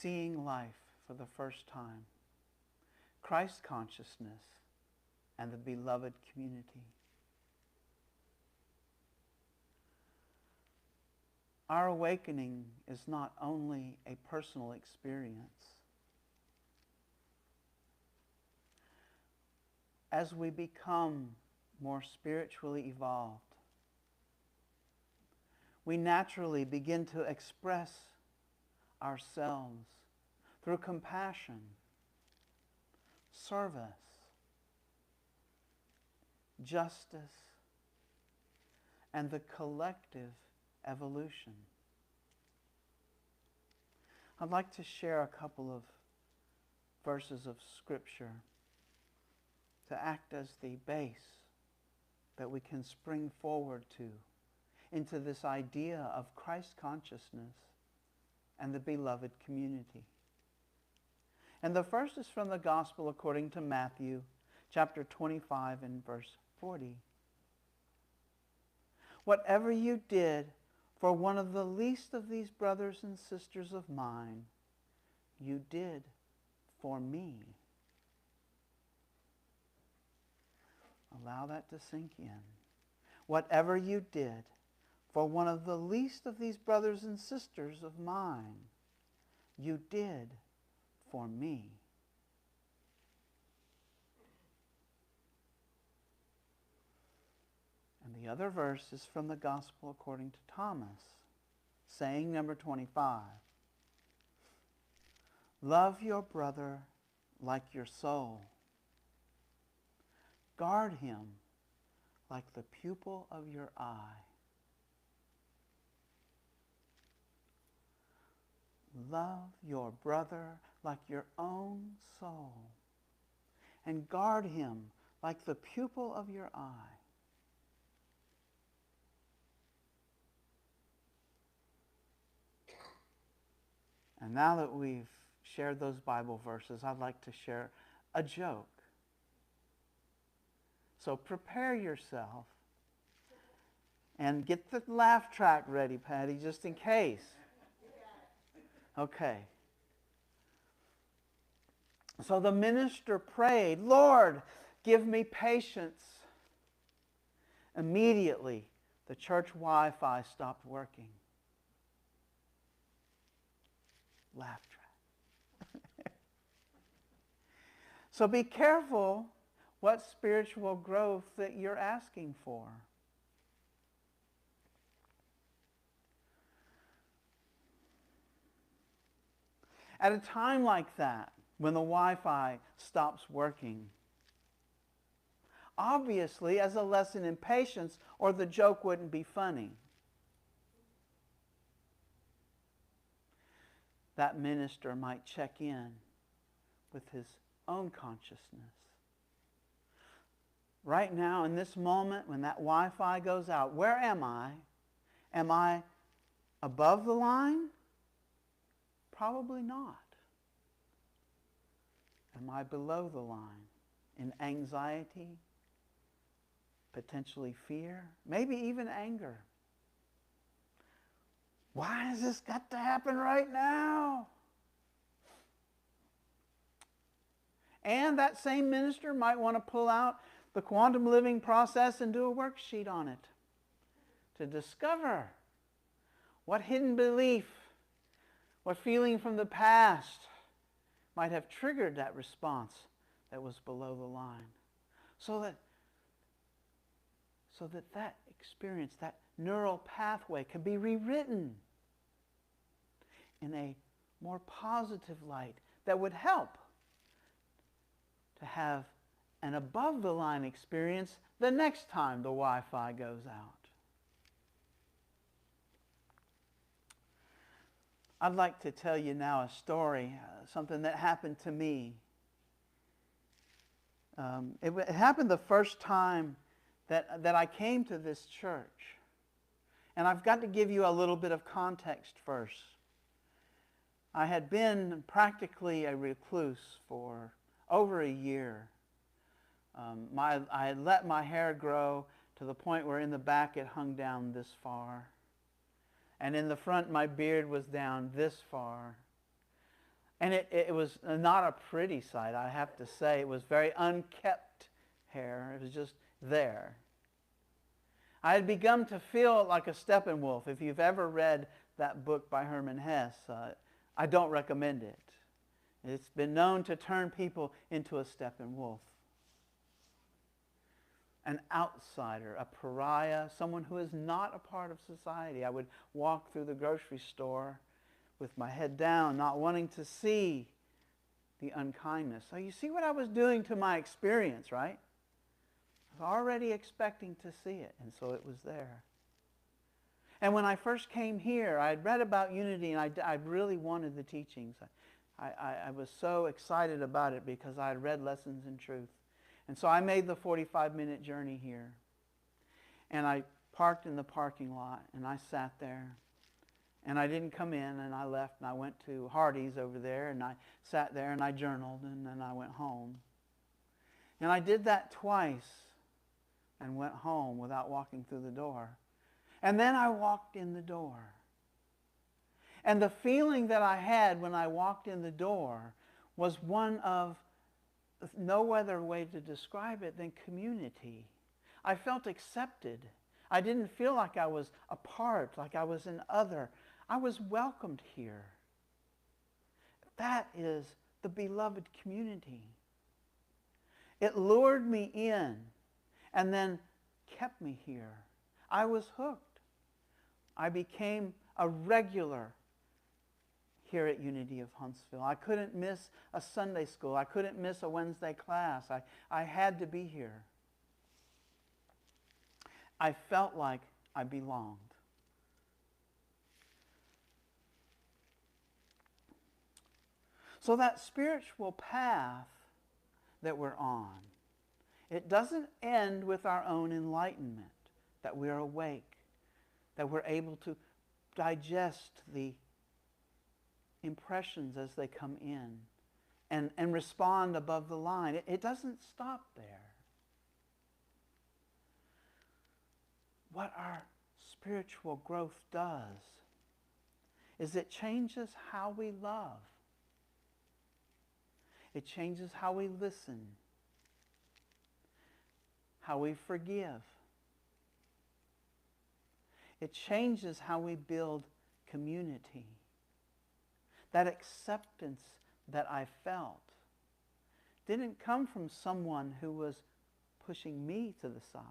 seeing life for the first time, Christ consciousness, and the beloved community. Our awakening is not only a personal experience. As we become more spiritually evolved, we naturally begin to express ourselves through compassion, service, justice, and the collective evolution. I'd like to share a couple of verses of Scripture to act as the base that we can spring forward to into this idea of Christ consciousness and the beloved community. And the first is from the Gospel according to Matthew, chapter 25 and verse 40. Whatever you did for one of the least of these brothers and sisters of mine, you did for me. Allow that to sink in. Whatever you did for one of the least of these brothers and sisters of mine, you did for me. And the other verse is from the Gospel according to Thomas, saying number 25, love your brother like your soul. Guard him like the pupil of your eye. Love your brother like your own soul, and guard him like the pupil of your eye. And now that we've shared those Bible verses, I'd like to share a joke. So prepare yourself and get the laugh track ready, Patty, just in case. Okay. So the minister prayed, Lord, give me patience. Immediately, the church Wi-Fi stopped working. Laugh track. So be careful what spiritual growth that you're asking for. At a time like that, when the Wi-Fi stops working, obviously, as a lesson in patience, or the joke wouldn't be funny, that minister might check in with his own consciousness. Right now, in this moment, when that Wi-Fi goes out, where am I? Am I above the line? Probably not. Am I below the line? In anxiety? Potentially fear? Maybe even anger? Why has this got to happen right now? And that same minister might want to pull out the quantum living process and do a worksheet on it to discover what hidden belief, what feeling from the past might have triggered that response that was below the line. So that experience, that neural pathway can be rewritten in a more positive light that would help to have an above-the-line experience the next time the Wi-Fi goes out. I'd like to tell you now a story, something that happened to me. It happened the first time that I came to this church. And I've got to give you a little bit of context first. I had been practically a recluse for over a year. I had let my hair grow to the point where in the back it hung down this far. And in the front my beard was down this far. And it was not a pretty sight, I have to say. It was very unkept hair. It was just there. I had begun to feel like a Steppenwolf. If you've ever read that book by Herman Hesse, I don't recommend it. It's been known to turn people into a Steppenwolf. An outsider, a pariah, someone who is not a part of society. I would walk through the grocery store with my head down, not wanting to see the unkindness. So you see what I was doing to my experience, right? I was already expecting to see it, and so it was there. And when I first came here, I had read about unity, and I really wanted the teachings. I was so excited about it because I had read Lessons in Truth. And so I made the 45-minute journey here. And I parked in the parking lot, and I sat there. And I didn't come in, and I left, and I went to Hardee's over there, and I sat there, and I journaled, and then I went home. And I did that twice and went home without walking through the door. And then I walked in the door. And the feeling that I had when I walked in the door was one of no other way to describe it than community. I felt accepted. I didn't feel like I was apart, like I was an other. I was welcomed here. That is the beloved community. It lured me in and then kept me here. I was hooked. I became a regular here at Unity of Huntsville. I couldn't miss a Sunday school. I couldn't miss a Wednesday class. I had to be here. I felt like I belonged. So that spiritual path that we're on, it doesn't end with our own enlightenment, that we're awake, that we're able to digest the impressions as they come in and respond above the line. It doesn't stop there. What our spiritual growth does is it changes how we love. It changes how we listen, how we forgive. It changes how we build community. That acceptance that I felt didn't come from someone who was pushing me to the side.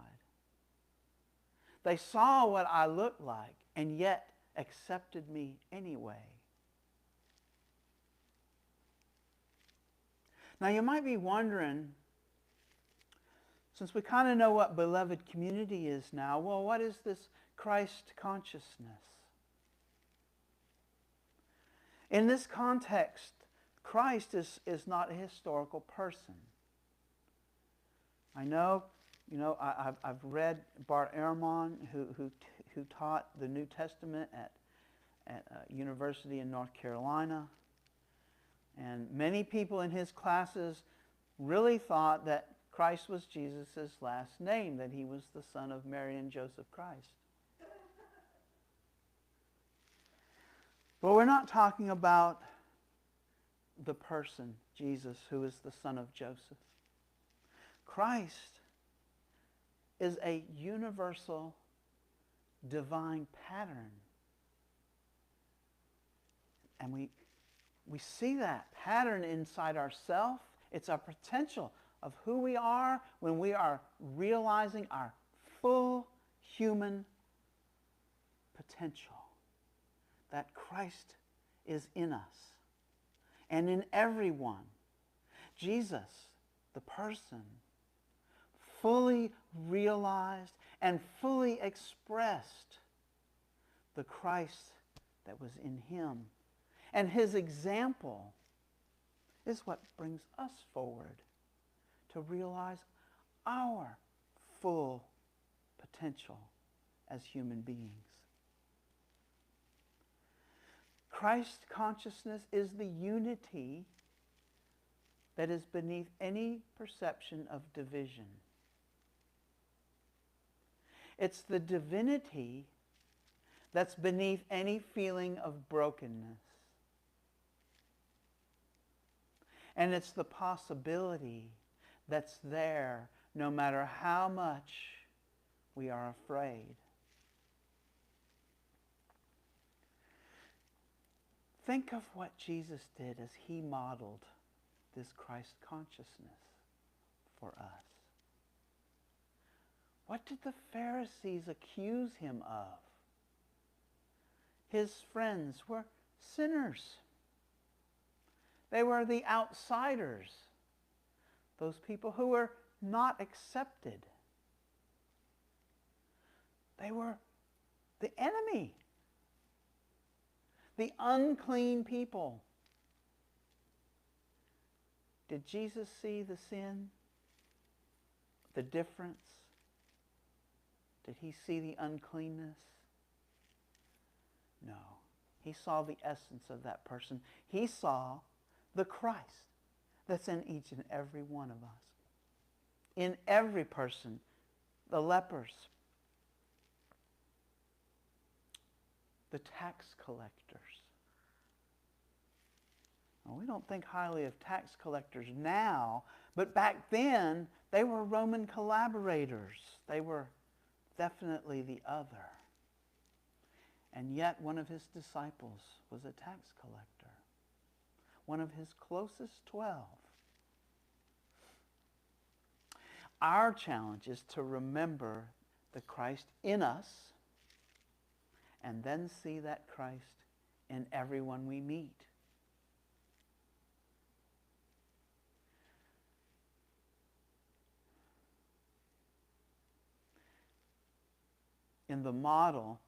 They saw what I looked like and yet accepted me anyway. Now you might be wondering, since we kind of know what beloved community is now, well, what is this Christ consciousness? In this context, Christ is not a historical person. I know, I've read Bart Ehrman, who taught the New Testament at a university in North Carolina. And many people in his classes really thought that Christ was Jesus' last name, that he was the son of Mary and Joseph Christ. But we're not talking about the person, Jesus, who is the son of Joseph. Christ is a universal divine pattern. And we see that pattern inside ourselves. It's our potential of who we are when we are realizing our full human potential. That Christ is in us and in everyone. Jesus, the person, fully realized and fully expressed the Christ that was in him. And his example is what brings us forward to realize our full potential as human beings. Christ consciousness is the unity that is beneath any perception of division. It's the divinity that's beneath any feeling of brokenness. And it's the possibility that's there no matter how much we are afraid. Think of what Jesus did as he modeled this Christ consciousness for us. What did the Pharisees accuse him of? His friends were sinners. They were the outsiders, those people who were not accepted. They were the enemy, the unclean people. Did Jesus see the sin, the difference? Did he see the uncleanness? No. He saw the essence of that person. He saw the Christ that's in each and every one of us. In every person, the lepers, the tax collectors. Well, we don't think highly of tax collectors now, but back then they were Roman collaborators. They were definitely the other. And yet one of his disciples was a tax collector, one of his closest 12. Our challenge is to remember the Christ in us and then see that Christ in everyone we meet. In the model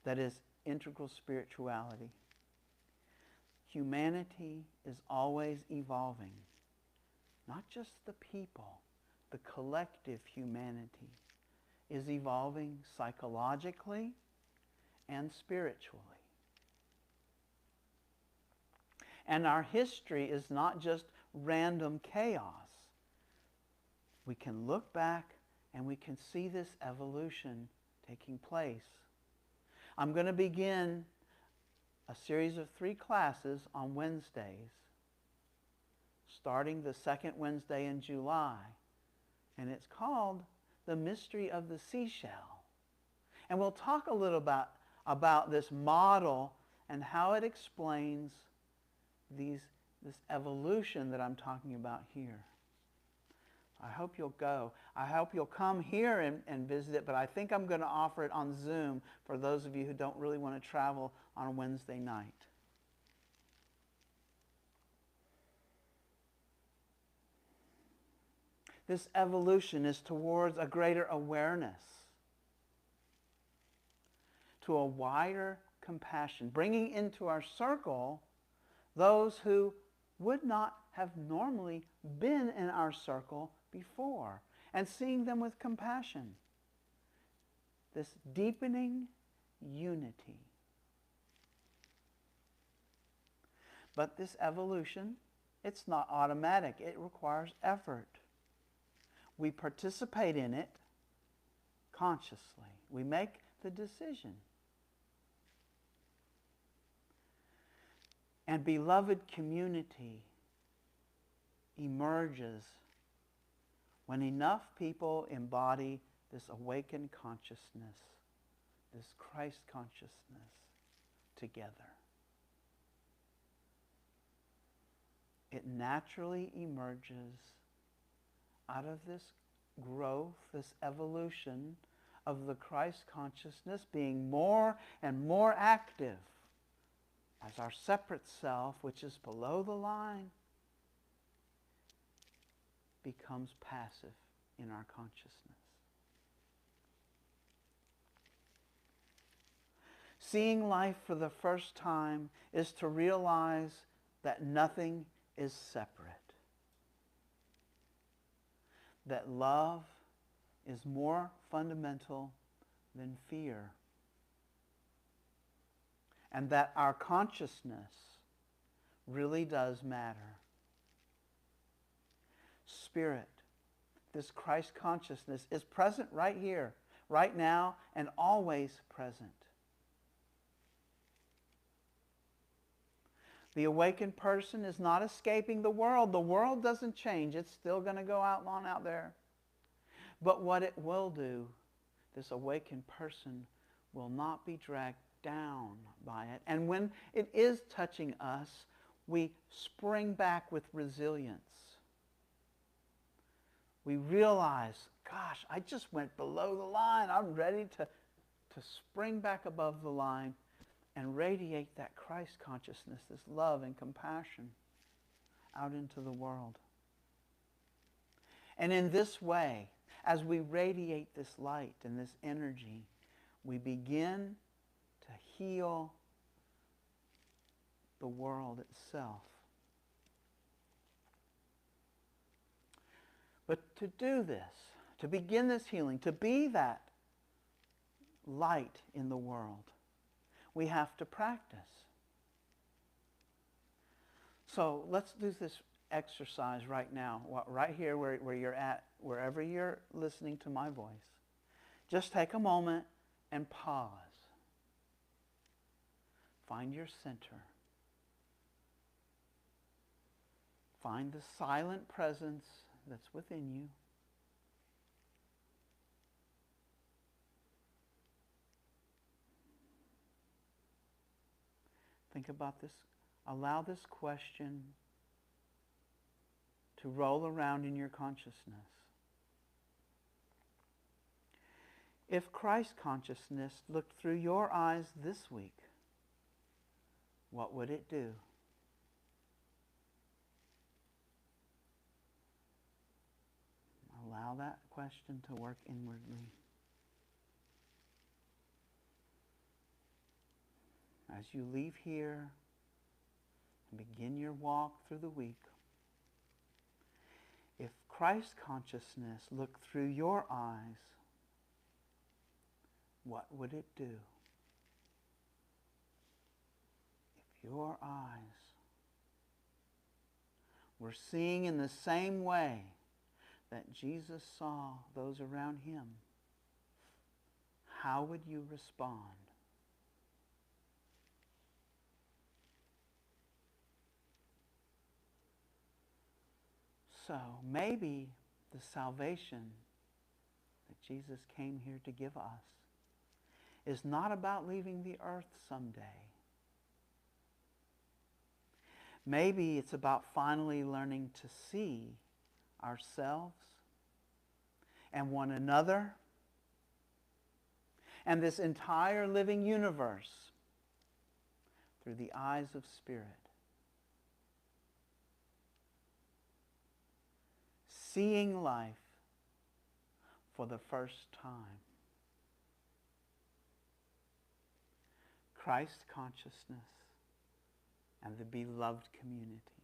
that is integral spirituality, humanity is always evolving. Not just the people, the collective humanity is evolving psychologically and spiritually. And our history is not just random chaos. We can look back and we can see this evolution taking place. I'm going to begin a series of 3 classes on Wednesdays, starting the second Wednesday in July. And it's called The Mystery of the Seashell. And we'll talk a little about this model and how it explains this evolution that I'm talking about here. I hope you'll go. I hope you'll come here and visit it, but I think I'm going to offer it on Zoom for those of you who don't really want to travel on a Wednesday night. This evolution is towards a greater awareness, to a wider compassion, bringing into our circle those who would not have normally been in our circle before, and seeing them with compassion. This deepening unity. But this evolution, it's not automatic. It requires effort. We participate in it consciously. We make the decision. And beloved community emerges when enough people embody this awakened consciousness, this Christ consciousness together. It naturally emerges out of this growth, this evolution of the Christ consciousness being more and more active as our separate self, which is below the line, becomes passive in our consciousness. Seeing life for the first time is to realize that nothing is separate. That love is more fundamental than fear. And that our consciousness really does matter. Spirit, this Christ consciousness, is present right here, right now, and always present. The awakened person is not escaping the world. The world doesn't change. It's still going to go on out there. But what it will do, this awakened person will not be dragged down by it. And when it is touching us, we spring back with resilience. We realize, gosh, I just went below the line. I'm ready to spring back above the line and radiate that Christ consciousness, this love and compassion out into the world. And in this way, as we radiate this light and this energy, we begin to heal the world itself. But to do this, to begin this healing, to be that light in the world, we have to practice. So let's do this exercise right now, right here where you're at, wherever you're listening to my voice. Just take a moment and pause. Find your center. Find the silent presence that's within you. Think about this. Allow this question to roll around in your consciousness. If Christ consciousness looked through your eyes this week, what would it do? Allow that question to work inwardly. As you leave here and begin your walk through the week, if Christ consciousness looked through your eyes, what would it do? If your eyes were seeing in the same way that Jesus saw those around him, how would you respond? So maybe the salvation that Jesus came here to give us is not about leaving the earth someday. Maybe it's about finally learning to see ourselves and one another and this entire living universe through the eyes of Spirit. Seeing life for the first time. Christ consciousness and the beloved community.